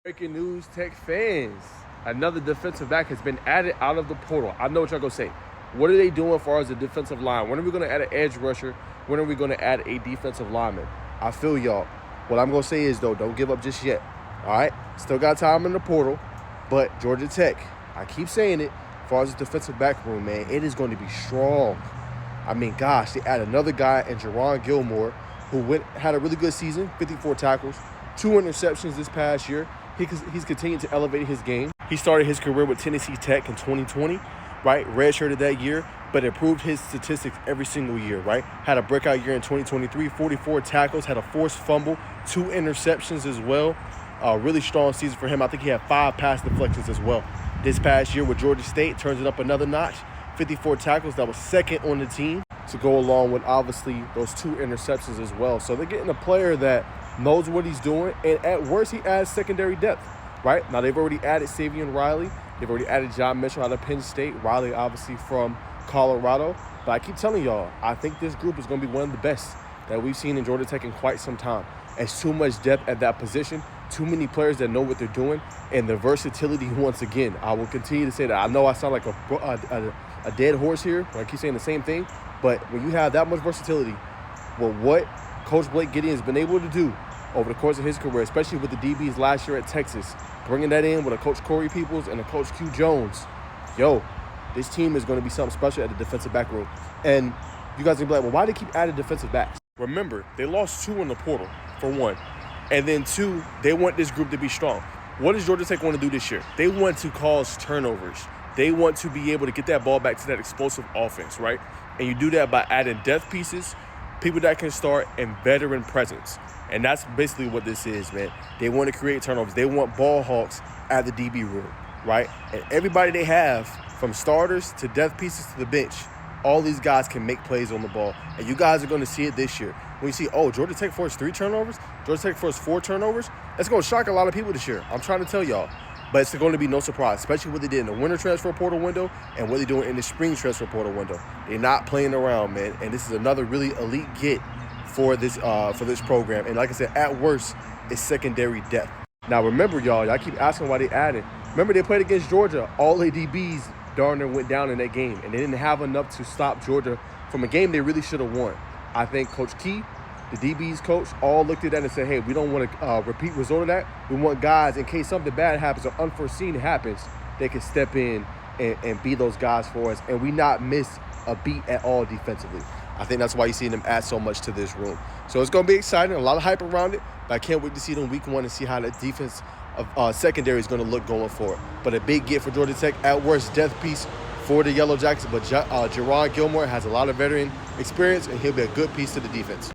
Breaking news, Tech fans. Another defensive back has been added out of the portal. I know what y'all gonna say. What are they doing as far as the defensive line? When are we gonna add an edge rusher? When are we gonna add a defensive lineman? I feel y'all. What I'm gonna say is though, don't give up just yet. All right, still got time in the portal, but Georgia Tech, I keep saying it, as far as the defensive back room, man, it is going to be strong. I mean, gosh, they add another guy in Jyron Gilmore, who had a really good season, 54 tackles, 2 interceptions this past year. He's continued to elevate his game. He started his career with Tennessee Tech in 2020, right? Redshirted that year, but improved his statistics every single year, right? Had a breakout year in 2023, 44 tackles, had a forced fumble, 2 interceptions as well. Really strong season for him. I think he had 5 pass deflections as well. This past year with Georgia State, turns it up another notch. 54 tackles, that was second on the team, to go along with obviously those 2 interceptions as well. So they're getting a player that knows what he's doing, and at worst, he adds secondary depth, right? Now, they've already added Savion Riley. They've already added John Mitchell out of Penn State. Riley, obviously, from Colorado. But I keep telling y'all, I think this group is going to be one of the best that we've seen in Georgia Tech in quite some time. It's too much depth at that position, too many players that know what they're doing, and the versatility, once again. I will continue to say that. I know I sound like a dead horse here when I keep saying the same thing, but when you have that much versatility, well, what Coach Blake Gideon has been able to do over the course of his career, especially with the DBs last year at Texas, bringing that in with a Coach Corey Peoples and a Coach Q Jones, this team is going to be something special at the defensive back room. And you guys are going to be like, well, why do they keep adding defensive backs? Remember, they lost 2 in the portal, for one. And then 2, they want this group to be strong. What does Georgia Tech want to do this year? They want to cause turnovers. They want to be able to get that ball back to that explosive offense, right? And you do that by adding depth pieces, people that can start, and veteran presence. And that's basically what this is, man. They want to create turnovers. They want ball hawks at the DB room, right? And everybody they have, from starters to depth pieces to the bench, all these guys can make plays on the ball. And you guys are going to see it this year. When you see, Georgia Tech forced 3 turnovers, Georgia Tech forced 4 turnovers, that's going to shock a lot of people this year. I'm trying to tell y'all. But it's going to be no surprise, especially what they did in the winter transfer portal window and what they're doing in the spring transfer portal window. They're not playing around, man. And this is another really elite get for this program. And like I said, at worst, it's secondary depth. Now, remember, y'all keep asking why they added. Remember, they played against Georgia. All the DBs darn near went down in that game, and they didn't have enough to stop Georgia from a game they really should have won. I think Coach Key, the DB's coach, all looked at that and said, hey, we don't want to repeat result of that. We want guys, in case something bad happens or unforeseen happens, they can step in and be those guys for us, and we not miss a beat at all defensively. I think that's why you see them add so much to this room. So it's going to be exciting, a lot of hype around it, but I can't wait to see them week 1 and see how the defense of secondary is going to look going forward. But a big get for Georgia Tech, at worst, death piece for the Yellow Jackets. But Jyron Gilmore has a lot of veteran experience, and he'll be a good piece to the defense.